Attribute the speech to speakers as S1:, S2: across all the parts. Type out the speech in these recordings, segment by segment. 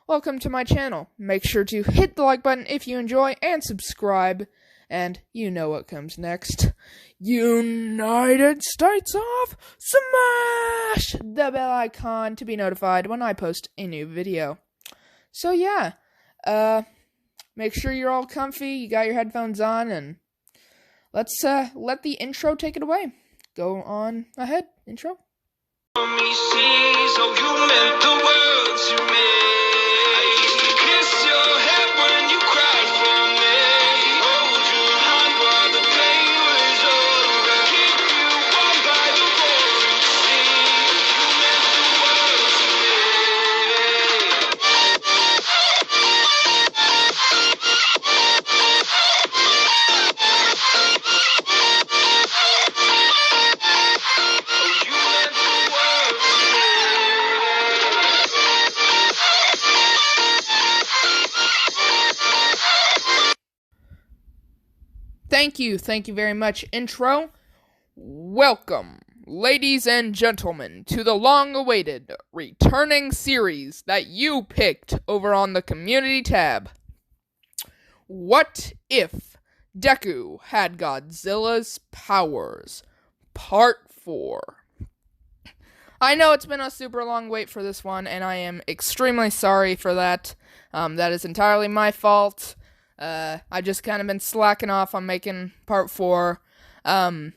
S1: welcome to my channel. Make sure to hit the like button if you enjoy and subscribe. And you know what comes next. United States of Smash the bell icon to be notified when I post a new video. So yeah, make sure you're all comfy, you got your headphones on, and let's let the intro take it away. Go on ahead, intro. Thank you very much, intro. Welcome, ladies and gentlemen, to the long-awaited returning series that you picked over on the community tab. What if Deku had Godzilla's powers? Part 4. I know it's been a super long wait for this one, and I am extremely sorry for that. That is entirely my fault. I've just kind of been slacking off on making part 4, and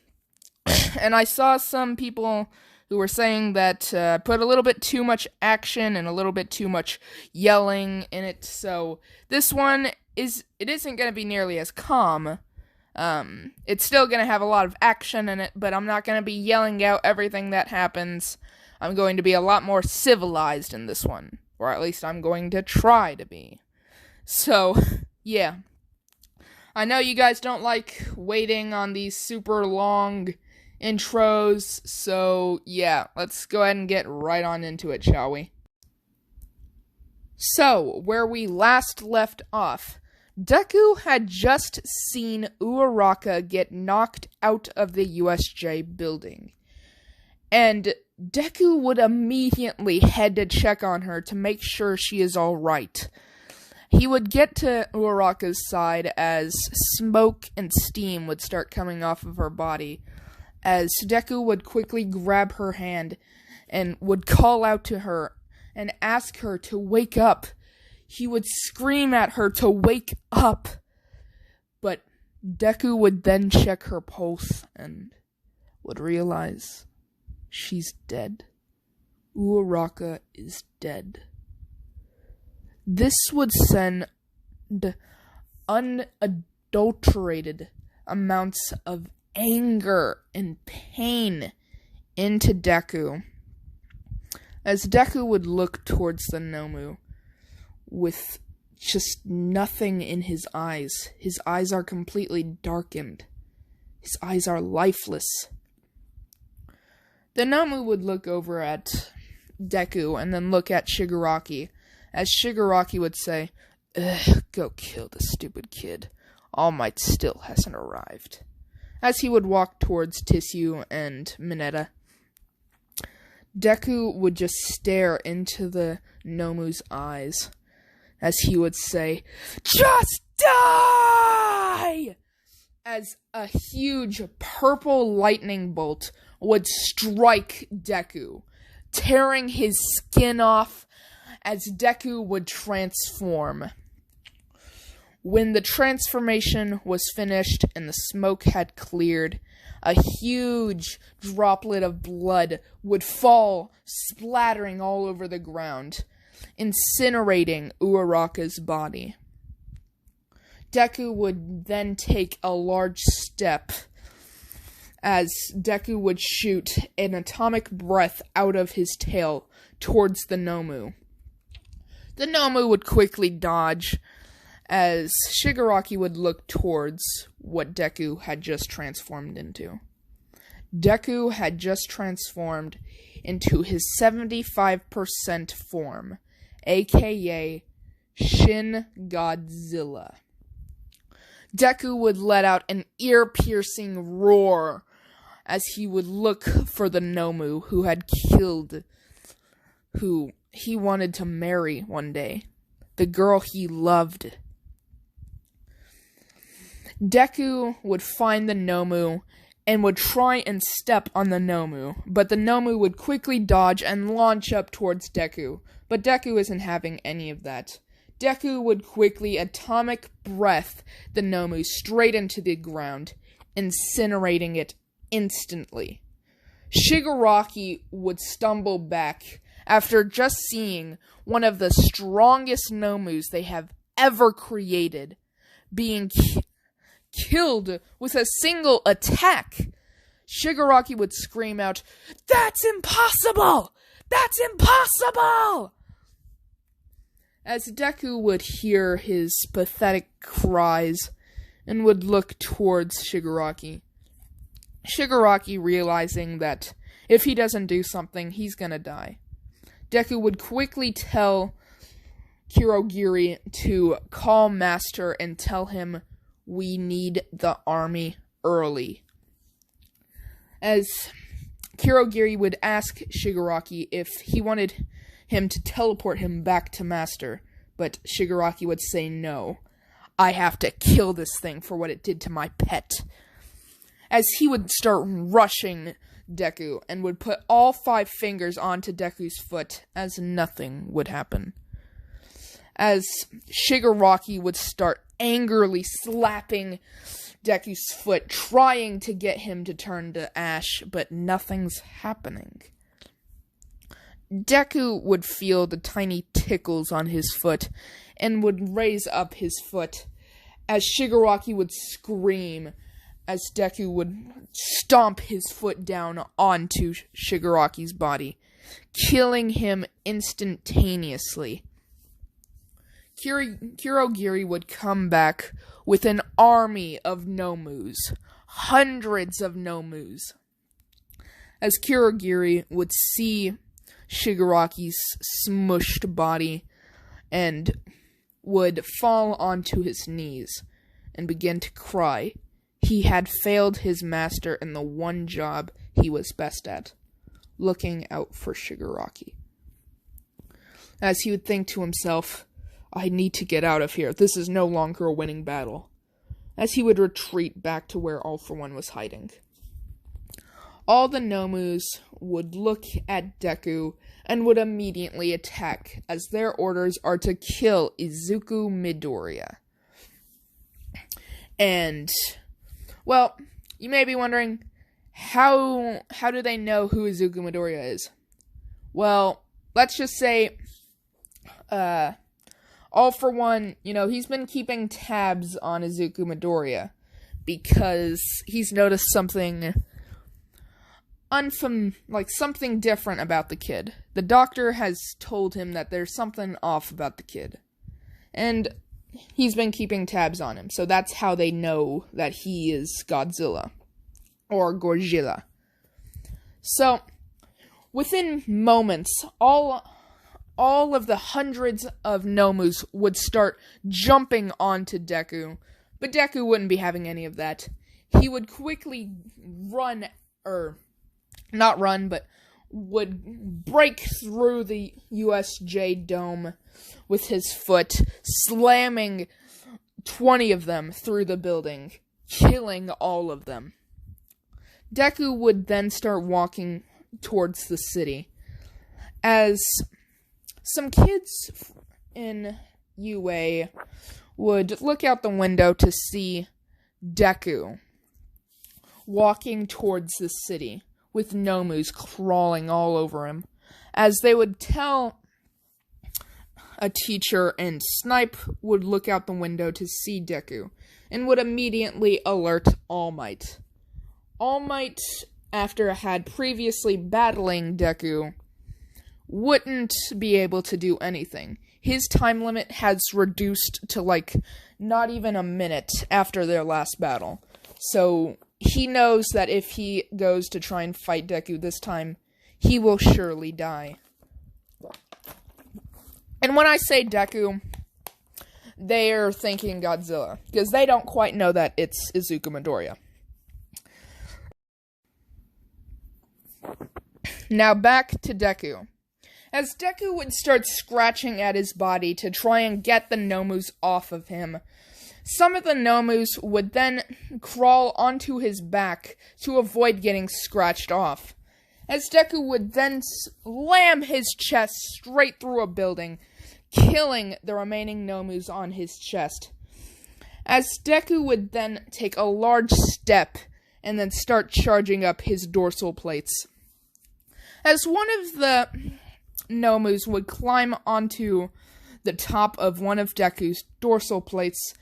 S1: I saw some people who were saying that, put a little bit too much action and a little bit too much yelling in it, so this one isn't gonna be nearly as calm. It's still gonna have a lot of action in it, but I'm not gonna be yelling out everything that happens. I'm going to be a lot more civilized in this one, or at least I'm going to try to be. So, yeah, I know you guys don't like waiting on these super long intros, so yeah, let's go ahead and get right on into it, shall we? So, where we last left off, Deku had just seen Uraraka get knocked out of the USJ building, and Deku would immediately head to check on her to make sure she is alright. He would get to Uraraka's side as smoke and steam would start coming off of her body, as Deku would quickly grab her hand and would call out to her and ask her to wake up. He would scream at her to wake up, but Deku would then check her pulse and would realize she's dead. Uraraka is dead. This would send unadulterated amounts of anger and pain into Deku, as Deku would look towards the Nomu with just nothing in his eyes. His eyes are completely darkened. His eyes are lifeless. The Nomu would look over at Deku and then look at Shigaraki, as Shigaraki would say, "Go kill the stupid kid. All Might still hasn't arrived," as he would walk towards Tissue and Mineta. Deku would just stare into the Nomu's eyes, as he would say, "Just die!" as a huge purple lightning bolt would strike Deku, tearing his skin off, as Deku would transform. When the transformation was finished and the smoke had cleared, a huge droplet of blood would fall, splattering all over the ground, incinerating Uraraka's body. Deku would then take a large step, as Deku would shoot an atomic breath out of his tail towards the Nomu. The Nomu would quickly dodge, as Shigaraki would look towards what Deku had just transformed into. Deku had just transformed into his 75% form, aka Shin Godzilla. Deku would let out an ear-piercing roar as he would look for the Nomu who had killed, who he wanted to marry one day. the girl he loved. Deku would find the Nomu and would try and step on the Nomu, but the Nomu would quickly dodge and launch up towards Deku, but Deku isn't having any of that. Deku would quickly atomic breath the Nomu straight into the ground, incinerating it instantly. Shigaraki would stumble back after just seeing one of the strongest Nomus they have ever created being killed with a single attack. Shigaraki would scream out, "That's impossible! That's impossible!" As Deku would hear his pathetic cries and would look towards Shigaraki. Shigaraki realizing that if he doesn't do something, he's gonna die. Deku would quickly tell Kurogiri to call Master and tell him, "We need the army early." As Kurogiri would ask Shigaraki if he wanted him to teleport him back to Master, but Shigaraki would say no. "I have to kill this thing for what it did to my pet." As he would start rushing Deku and would put all 5 fingers onto Deku's foot as nothing would happen. As Shigaraki would start angrily slapping Deku's foot, trying to get him to turn to ash, but nothing's happening. Deku would feel the tiny tickles on his foot and would raise up his foot as Shigaraki would scream as Deku would stomp his foot down onto Shigaraki's body, killing him instantaneously. Kurogiri would come back with an army of Nomus, hundreds of Nomus. As Kurogiri would see Shigaraki's smushed body and would fall onto his knees and begin to cry. He had failed his master in the one job he was best at, looking out for Shigaraki. As he would think to himself, "I need to get out of here. This is no longer a winning battle." As he would retreat back to where All For One was hiding. All the Nomus would look at Deku and would immediately attack, as their orders are to kill Izuku Midoriya. And, well, you may be wondering, how do they know who Izuku Midoriya is? Well, let's just say, All For One, he's been keeping tabs on Izuku Midoriya because he's noticed something something different about the kid. The doctor has told him that there's something off about the kid. And he's been keeping tabs on him, so that's how they know that he is Godzilla. Or Godzilla. So, within moments, all of the hundreds of Nomus would start jumping onto Deku, but Deku wouldn't be having any of that. He would quickly would break through the USJ dome with his foot, slamming 20 of them through the building, killing all of them. Deku would then start walking towards the city, as some kids in UA would look out the window to see Deku walking towards the city, with Nomus crawling all over him, as they would tell a teacher, and Snipe would look out the window to see Deku, and would immediately alert All Might. All Might, after had previously battling Deku, wouldn't be able to do anything. His time limit has reduced to, not even a minute after their last battle. So, he knows that if he goes to try and fight Deku this time, he will surely die. And when I say Deku, they're thinking Godzilla, because they don't quite know that it's Izuku Midoriya. Now back to Deku. As Deku would start scratching at his body to try and get the Nomus off of him, some of the Nomus would then crawl onto his back to avoid getting scratched off. As Deku would then slam his chest straight through a building, killing the remaining Nomus on his chest. As Deku would then take a large step and then start charging up his dorsal plates. As one of the Nomus would climb onto the top of one of Deku's dorsal plates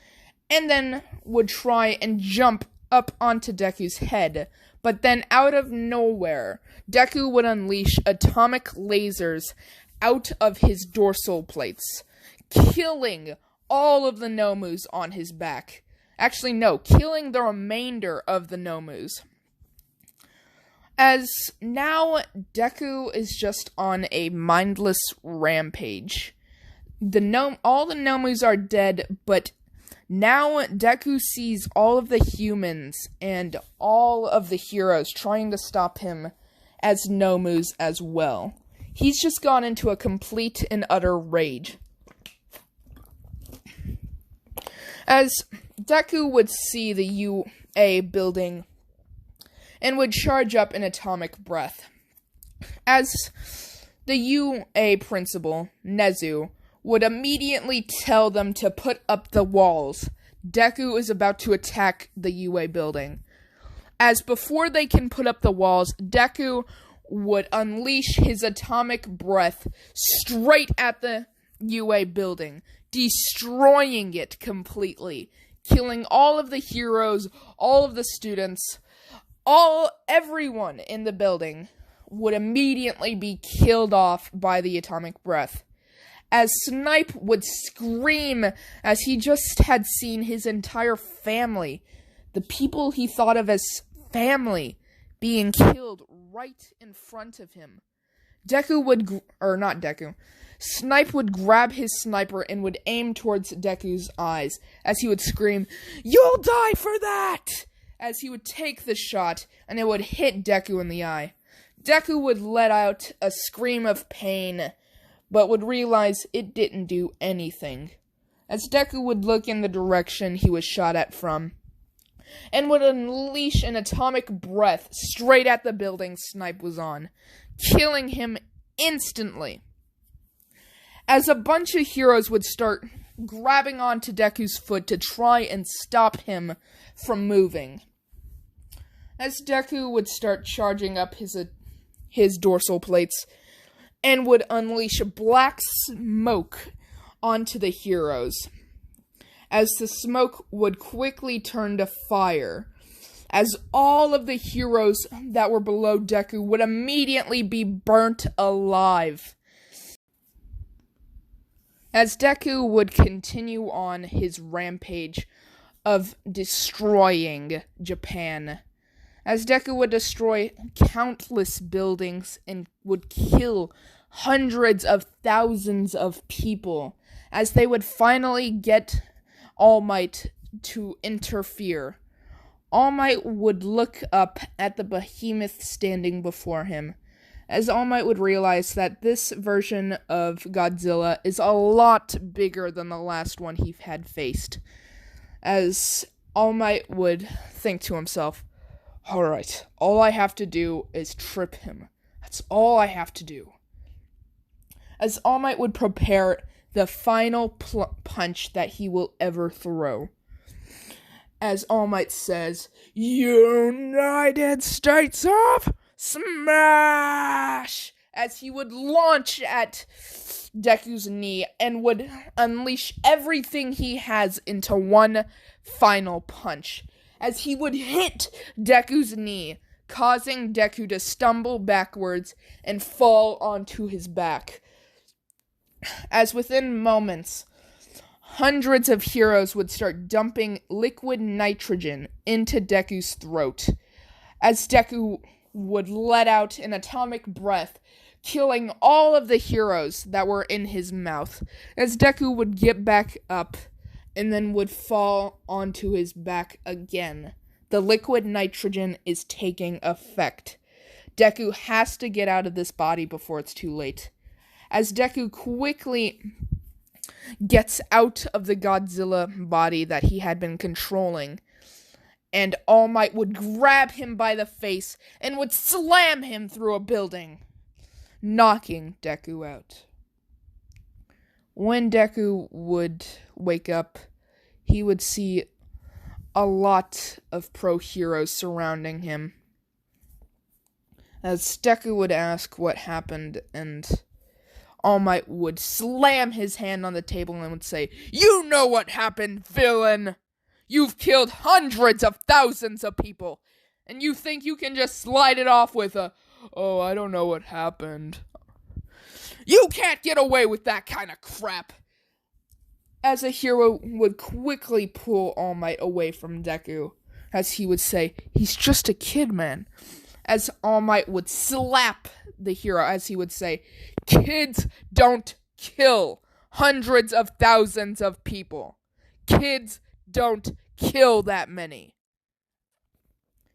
S1: and then would try and jump up onto Deku's head, but then out of nowhere, Deku would unleash atomic lasers out of his dorsal plates, killing all of the Nomus on his back. Actually, no, killing the remainder of the Nomus. As now Deku is just on a mindless rampage. All the Nomus are dead, but now Deku sees all of the humans and all of the heroes trying to stop him as Nomus as well. He's just gone into a complete and utter rage. As Deku would see the UA building and would charge up an atomic breath. As the UA principal, Nezu, would immediately tell them to put up the walls, Deku is about to attack the UA building. As before they can put up the walls, Deku would unleash his atomic breath straight at the UA building, destroying it completely, killing all of the heroes, all of the students, everyone in the building would immediately be killed off by the atomic breath. As Snipe would scream as he just had seen his entire family, the people he thought of as family, being killed right in front of him. Snipe would grab his sniper and would aim towards Deku's eyes as he would scream, "You'll die for that!" as he would take the shot and it would hit Deku in the eye. Deku would let out a scream of pain, but would realize it didn't do anything. As Deku would look in the direction he was shot at from, and would unleash an atomic breath straight at the building Snipe was on, killing him instantly. As a bunch of heroes would start grabbing onto Deku's foot to try and stop him from moving. As Deku would start charging up his dorsal plates, and would unleash black smoke onto the heroes, as the smoke would quickly turn to fire, as all of the heroes that were below Deku would immediately be burnt alive. As Deku would continue on his rampage of destroying Japan, as Deku would destroy countless buildings and would kill hundreds of thousands of people, as they would finally get All Might to interfere. All Might would look up at the behemoth standing before him, as All Might would realize that this version of Godzilla is a lot bigger than the last one he had faced. As All Might would think to himself, "Alright, all I have to do is trip him. That's all I have to do." As All Might would prepare the final punch that he will ever throw. As All Might says, "United States of Smash!" as he would launch at Deku's knee and would unleash everything he has into one final punch, as he would hit Deku's knee, causing Deku to stumble backwards and fall onto his back. As within moments, hundreds of heroes would start dumping liquid nitrogen into Deku's throat, as Deku would let out an atomic breath, killing all of the heroes that were in his mouth, as Deku would get back up and then would fall onto his back again. The liquid nitrogen is taking effect. Deku has to get out of this body before it's too late. as Deku quickly gets out of the Godzilla body that he had been controlling, and All Might would grab him by the face and would slam him through a building, knocking Deku out. When Deku would wake up, he would see a lot of pro heroes surrounding him, as Deku would ask what happened, and All Might would slam his hand on the table and would say, "You know what happened, villain! You've killed hundreds of thousands of people, and you think you can just slide it off with oh, I don't know what happened. You can't get away with that kind of crap!" As a hero would quickly pull All Might away from Deku, as he would say, "He's just a kid, man." As All Might would slap the hero, as he would say, "Kids don't kill hundreds of thousands of people. Kids don't kill that many.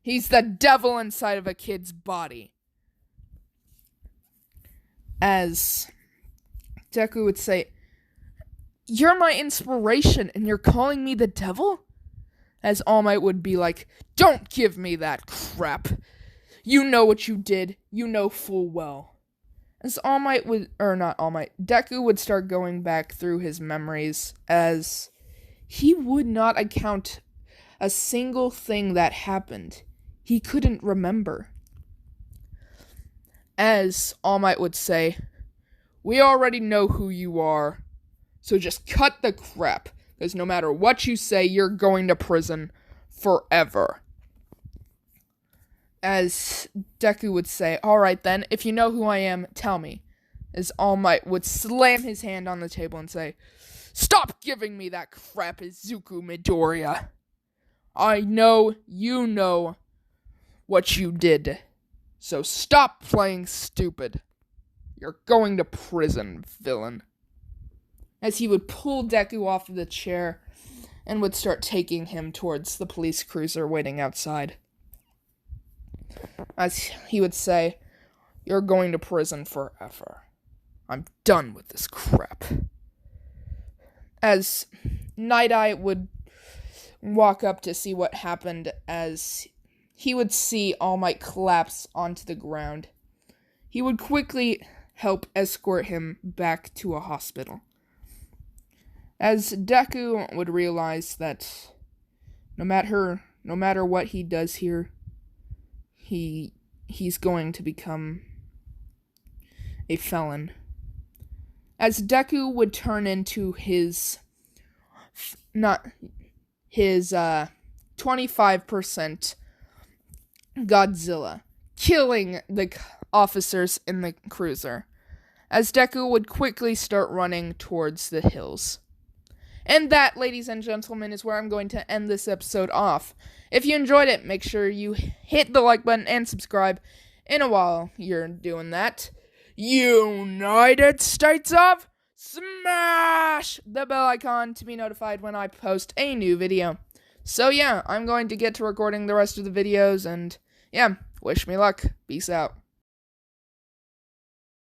S1: He's the devil inside of a kid's body." As Deku would say, "You're my inspiration, and you're calling me the devil?" As All Might would be like, "Don't give me that crap. You know what you did. You know full well." As Deku would start going back through his memories, as he would not account a single thing that happened. He couldn't remember. As All Might would say, "We already know who you are, so just cut the crap, because no matter what you say, you're going to prison forever." As Deku would say, "Alright then, if you know who I am, tell me." As All Might would slam his hand on the table and say, "Stop giving me that crap, Izuku Midoriya. I know you know what you did, so stop playing stupid. You're going to prison, villain." As he would pull Deku off of the chair and would start taking him towards the police cruiser waiting outside. As he would say, "You're going to prison forever. I'm done with this crap." As Night Eye would walk up to see what happened, as he would see All Might collapse onto the ground, he would quickly help escort him back to a hospital. As Deku would realize that no matter what he does here, he's going to become a felon. As Deku would turn into his 25% Godzilla, killing the officers in the cruiser, as Deku would quickly start running towards the hills. And that, ladies and gentlemen, is where I'm going to end this episode off. If you enjoyed it, make sure you hit the like button and subscribe. And while you're doing that, United States of smash the bell icon to be notified when I post a new video. So yeah, I'm going to get to recording the rest of the videos, and yeah, wish me luck. Peace out.